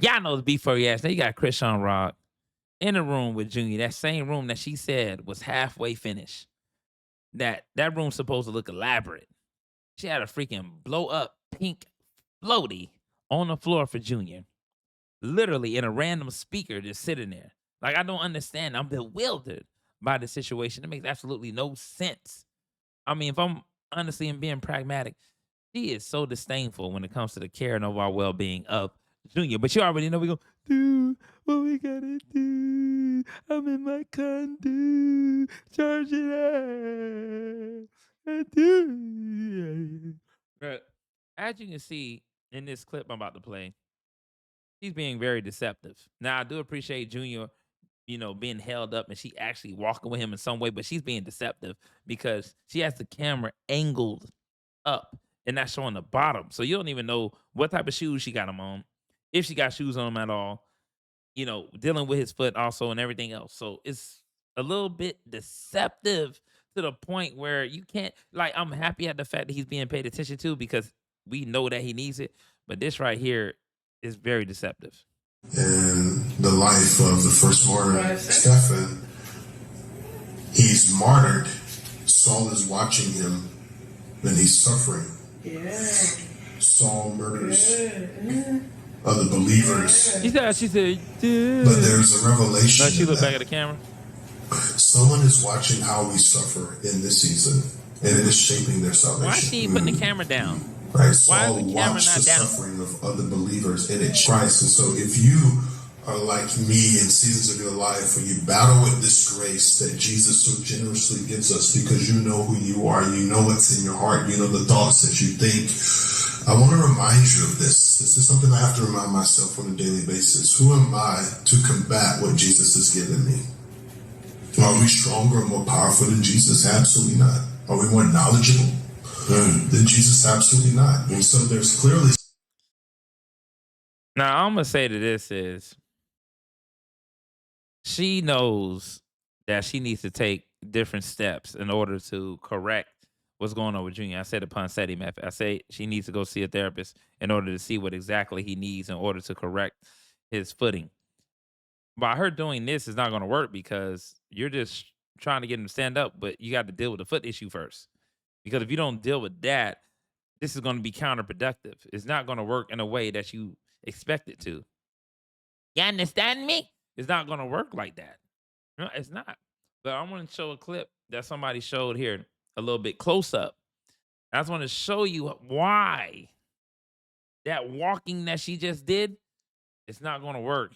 Y'all know the B4 ass. Now you got Chrisean Rock in the room with Junior. That same room that she said was halfway finished. That room's supposed to look elaborate. She had a freaking blow up pink floaty on the floor for Junior. Literally in a random speaker just sitting there. Like, I don't understand. I'm bewildered by the situation. It makes absolutely no sense. I mean, if I'm honestly and being pragmatic, she is so disdainful when it comes to the caring of our well-being of Junior. But you already know we go, dude, what we gotta do? I'm in my condo, charge it up. But as you can see in this clip I'm about to play, she's being very deceptive. Now, I do appreciate Junior, being held up and she actually walking with him in some way, but she's being deceptive because she has the camera angled up and that's showing the bottom. So you don't even know what type of shoes she got him on, if she got shoes on him at all, dealing with his foot also and everything else. So it's a little bit deceptive to the point where you can't, like, I'm happy at the fact that he's being paid attention to because we know that he needs it. But this right here is very deceptive. And the life of the first martyr, Stephen, he's martyred. Saul is watching him and he's suffering. Yeah. Saul murders other believers. She said, dude. But there's a revelation. She looked back at the camera. Someone is watching how we suffer in this season, and it is shaping their salvation. Why is she putting the camera down? Right. Why Saul is the camera watched not the down? suffering of other believers, and it Christ. And so if you are like me in seasons of your life where you battle with this grace that Jesus so generously gives us because you know who you are, you know what's in your heart, you know the thoughts that you think. I want to remind you of this. This is something I have to remind myself on a daily basis. Who am I to combat what Jesus has given me? Are we stronger and more powerful than Jesus? Absolutely not. Are we more knowledgeable than Jesus? Absolutely not. And so there's clearly... Now, I'm going to say to this is, she knows that she needs to take different steps in order to correct what's going on with Junior. I said the Ponseti method. I say she needs to go see a therapist in order to see what exactly he needs in order to correct his footing. By her doing this is not going to work because you're just trying to get him to stand up, but you got to deal with the foot issue first. Because if you don't deal with that, this is going to be counterproductive. It's not going to work in a way that you expect it to. You understand me? It's not going to work like that. No, it's not. But I want to show a clip that somebody showed here a little bit close up. I just want to show you why that walking that she just did, it's not going to work.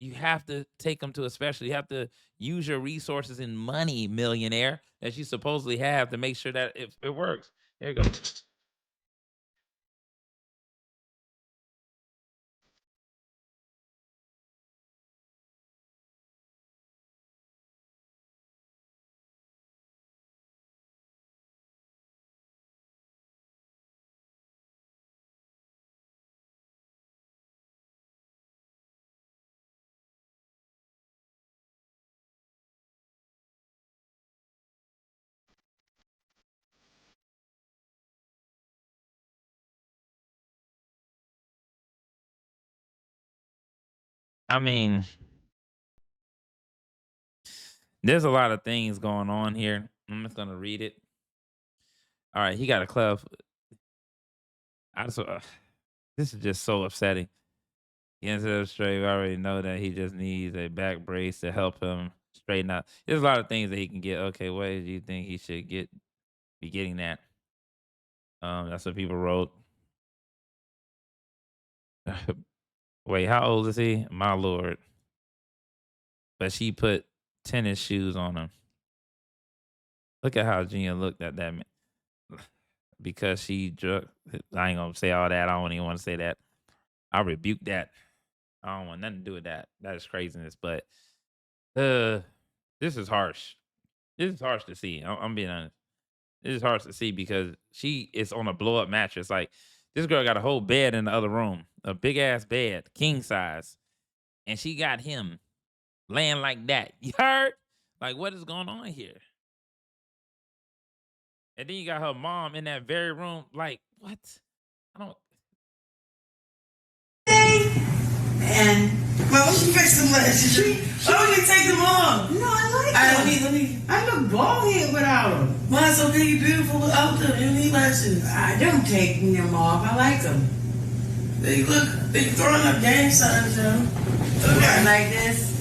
You have to take them to a specialist. You have to use your resources and money, millionaire, that you supposedly have to make sure that it works. Here you go. I mean, there's a lot of things going on here. I'm just gonna read it. All right, he got a club. This is just so upsetting. Against the straight, we already know that he just needs a back brace to help him straighten out. There's a lot of things that he can get. Okay, what do you think he should be getting that? That's what people wrote. Wait, how old is he? My lord. But she put tennis shoes on him. Look at how Gina looked at that man. Because she drug. I ain't gonna say all that. I don't even want to say that. I rebuke that. I don't want nothing to do with that. That is craziness. But this is harsh. This is harsh to see. I'm being honest. This is harsh to see because she is on a blow up mattress. Like, this girl got a whole bed in the other room, a big ass bed, king size, and she got him laying like that. You heard? Like, what is going on here? And then you got her mom in that very room. Like, what? I don't. And Mom, what you fix them lashes? I don't even take them off. no, I like Let them. me. I look bald head without them. Mine's so big, you beautiful without them. You need lashes. I don't take them off. I like them. They throwing up gang signs, though. Okay. Like this.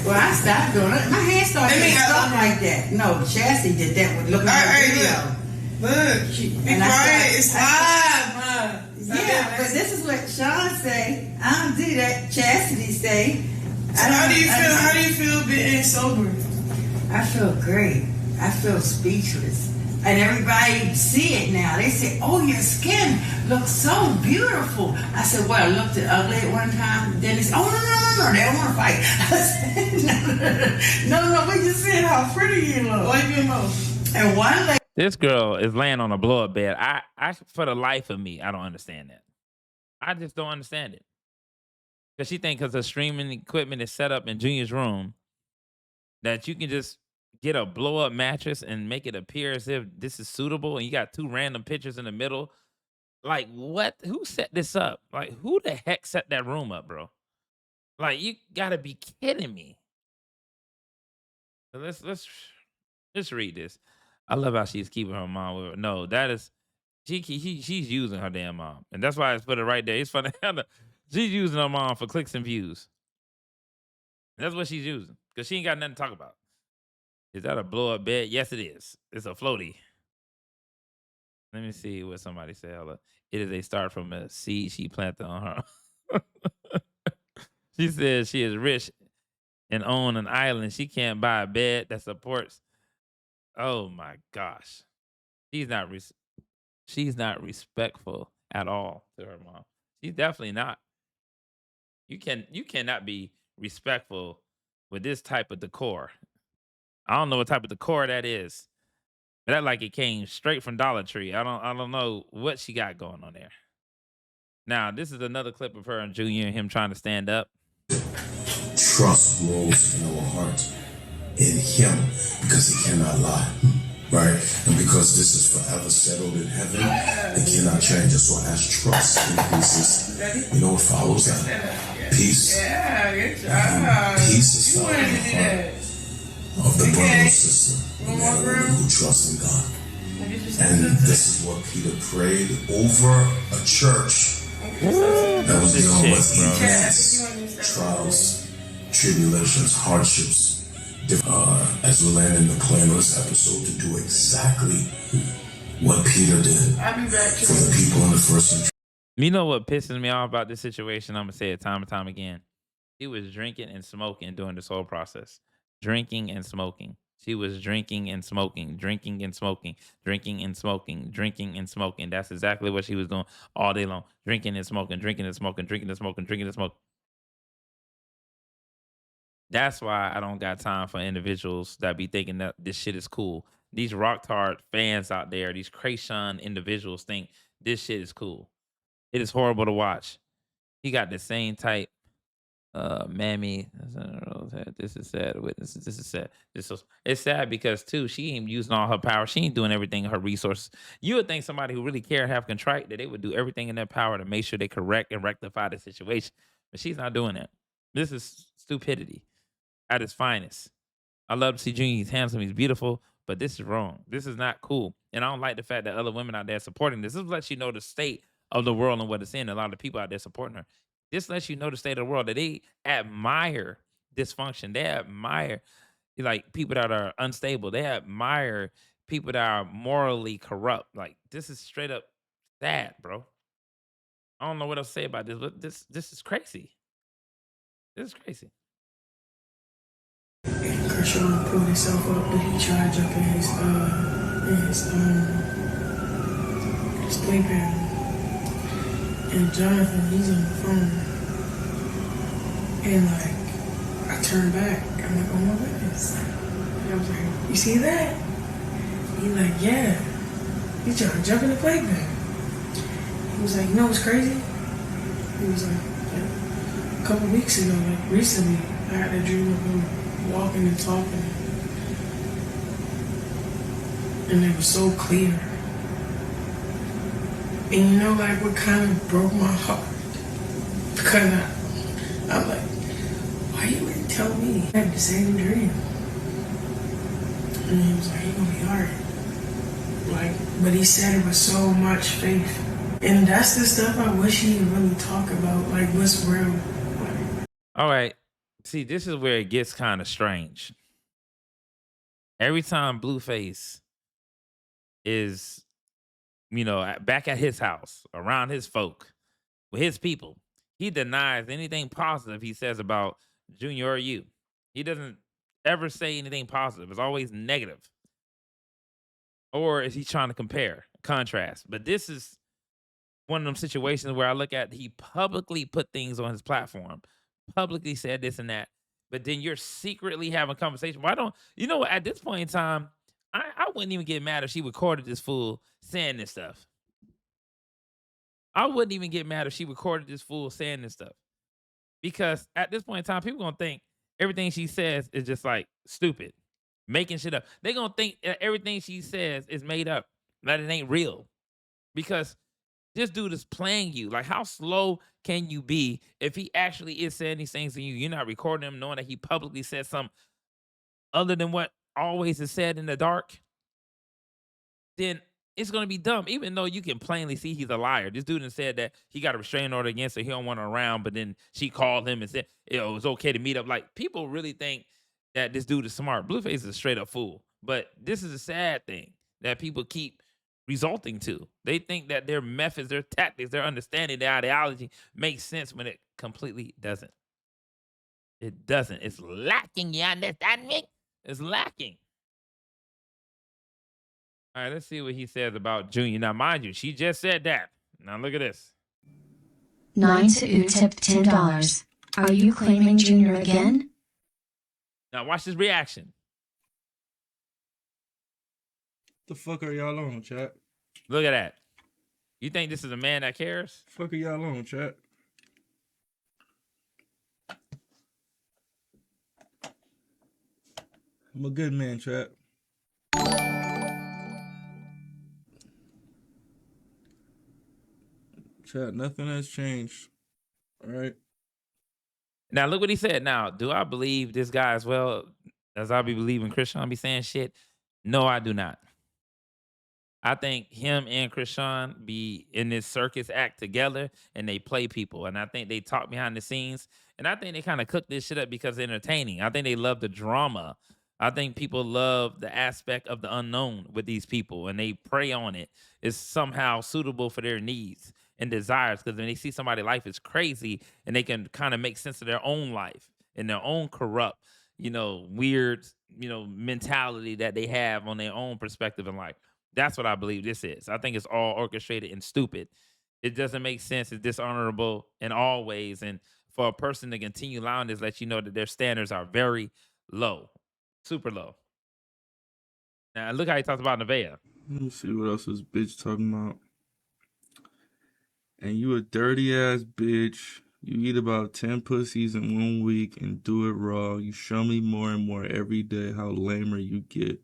Well, I stopped doing it. My hair started Let me getting go. stuff like that. No, Chassie did that with looking at the video. Look, be And I quiet. said- It's live, Mom. Yeah, but this is what Sean say. I don't do that. Chastity say. How do you feel? How do you feel being sober? I feel great. I feel speechless. And everybody see it now. They say, "Oh, your skin looks so beautiful." I said, "Well, I looked ugly at one time." Then they said, "Oh, no, they don't want to fight." I said, no, we just said how pretty you look. Like your mouth. And one lady. This girl is laying on a blow up bed. I for the life of me, I don't understand that. I just don't understand it. Because she thinks because the streaming equipment is set up in Junior's room that you can just get a blow up mattress and make it appear as if this is suitable and you got two random pictures in the middle. Like, what? Who set this up? Like, who the heck set that room up, bro? Like, you gotta be kidding me. So let's read this. I love how she's keeping her mom with her. No, that is she's using her damn mom. And that's why I put it right there. It's funny. She's using her mom for clicks and views. That's what she's using. Because she ain't got nothing to talk about. Is that a blow-up bed? Yes, it is. It's a floaty. Let me see what somebody said. Hold up. It is a start from a seed she planted on her. She says she is rich and own an island. She can't buy a bed that supports. Oh my gosh. She's not respectful at all to her mom. She's definitely not. You cannot be respectful with this type of decor. I don't know what type of decor that is. That like it came straight from Dollar Tree. I don't know what she got going on there. Now, this is another clip of her and Junior and him trying to stand up. Trust grows in our heart in him because he cannot lie. Right? And because this is forever settled in heaven, it cannot change. So as trust increases, you know what follows that? Peace. Yeah, good And peace is You found in wanted the to do heart that. of the brother or sister, the man or woman who trusts in God. And this is what Peter prayed over a church that was dealing with events, trials, tribulations, hardships. As we land in the plan of this episode to do exactly what Peter did I'll be back. for the people in the first century. You know what pisses me off about this situation? I'm gonna say it time and time again. She was drinking and smoking during this whole process. Drinking and smoking. She was drinking and smoking, drinking and smoking, drinking and smoking, drinking and smoking. That's exactly what she was doing all day long. Drinking and smoking, drinking and smoking, drinking and smoking, drinking and smoking. That's why I don't got time for individuals that be thinking that this shit is cool. These rock hard fans out there, these Chrisean individuals think this shit is cool. It is horrible to watch. He got the same type mammy. This is sad. Witnesses. This is sad. It's sad because too, she ain't using all her power. She ain't doing everything in her resources. You would think somebody who really care and have contrite that they would do everything in their power to make sure they correct and rectify the situation. But she's not doing that. This is stupidity at its finest. I love to see Junior. He's handsome. He's beautiful. But this is wrong. This is not cool. And I don't like the fact that other women out there supporting this. This lets you know the state of the world and what it's in. A lot of people out there supporting her. This lets you know the state of the world that they admire dysfunction. They admire like people that are unstable. They admire people that are morally corrupt. Like this is straight up sad, bro. I don't know what else to say about this, but this is crazy. This is crazy. Chrisean pulled himself up, but he tried jumping his playpen. And Jonathan, he's on the phone. And like, I turned back. I'm like, oh my goodness. And I was like, you see that? He like, yeah. He's trying to jump in the playpen. He was like, you know what's crazy? He was like, yeah. A couple weeks ago, like recently, I had a dream of him walking and talking. And it was so clear. And you know, like, what kind of broke my heart? Because I'm like, why you wouldn't tell me? I had the same dream. And he was like, you're gonna be alright. Like, but he said it with so much faith. And that's the stuff I wish he would really talk about, like what's real. All right. See, this is where it gets kind of strange. Every time Blueface is, back at his house, around his folk, with his people, he denies anything positive he says about Junior or you. He doesn't ever say anything positive. It's always negative. Or is he trying to compare, contrast? But this is one of them situations where I look at he publicly put things on his platform, publicly said this and that, but then you're secretly having a conversation. Why don't at this point in time, I wouldn't even get mad if she recorded this fool saying this stuff. I wouldn't even get mad if she recorded this fool saying this stuff. Because at this point in time, people gonna think everything she says is just like stupid, making shit up. They gonna think that everything she says is made up, that it ain't real. Because this dude is playing you. Like, how slow can you be if he actually is saying these things to you? You're not recording him, knowing that he publicly said something other than what always is said in the dark. Then it's gonna be dumb, even though you can plainly see he's a liar. This dude said that he got a restraining order against her, he don't want her around, but then she called him and said, it's okay to meet up. Like, people really think that this dude is smart. Blueface is a straight up fool. But this is a sad thing that people keep resulting to. They think that their methods, their tactics, their understanding, their ideology makes sense when it completely doesn't. It doesn't. It's lacking. You understand me? It's lacking. All right, let's see what he says about Junior. Now, mind you, she just said that. Now, look at this. 9 to tipped $10. Are you claiming Junior again? Now, watch his reaction. The fuck are y'all on, chat? Look at that. You think this is a man that cares? Fuck are y'all on, chat? I'm a good man, chat. Chat, nothing has changed. All right. Now, look what he said. Now, do I believe this guy as well as I be believing Chrisean be saying shit? No, I do not. I think him and Chrisean be in this circus act together and they play people. And I think they talk behind the scenes. And I think they kind of cook this shit up because it's entertaining. I think they love the drama. I think people love the aspect of the unknown with these people and they prey on it. It's somehow suitable for their needs and desires because when they see somebody's life is crazy and they can kind of make sense of their own life and their own corrupt, weird, mentality that they have on their own perspective in life. That's what I believe this is. I think it's all orchestrated and stupid. It doesn't make sense. It's dishonorable in all ways. And for a person to continue allowing this, let you know that their standards are very low, super low. Now, look how he talks about Nevaeh. Let me see what else this bitch talking about. And you a dirty ass bitch. You eat about 10 pussies in 1 week and do it raw. You show me more and more every day how lamer you get.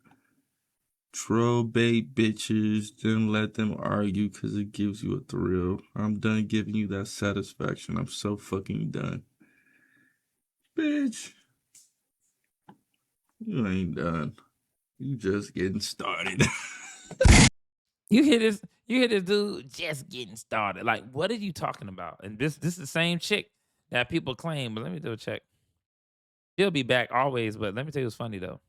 Troll bait bitches, then let them argue because it gives you a thrill. I'm done giving you that satisfaction. I'm so fucking done. Bitch. You ain't done. You just getting started. You hear this dude just getting started. Like, what are you talking about? And this is the same chick that people claim, but let me do a check. She'll be back always, but let me tell you what's funny though.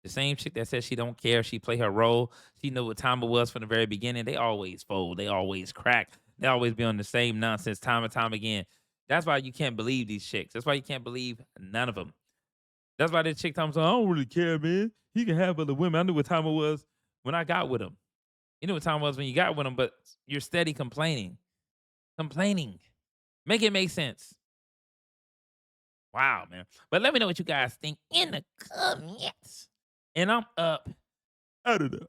The same chick that says she don't care, she play her role, she know what time it was from the very beginning. They always fold, they always crack, they always be on the same nonsense time and time again. That's why you can't believe these chicks. That's why you can't believe none of them. That's why this chick comes on, I don't really care, man. He can have other women. I knew what time it was when I got with him. You know what time it was when you got with him, but you're steady complaining. Complaining. Make it make sense. Wow, man. But let me know what you guys think in the comments. And I'm up out of there.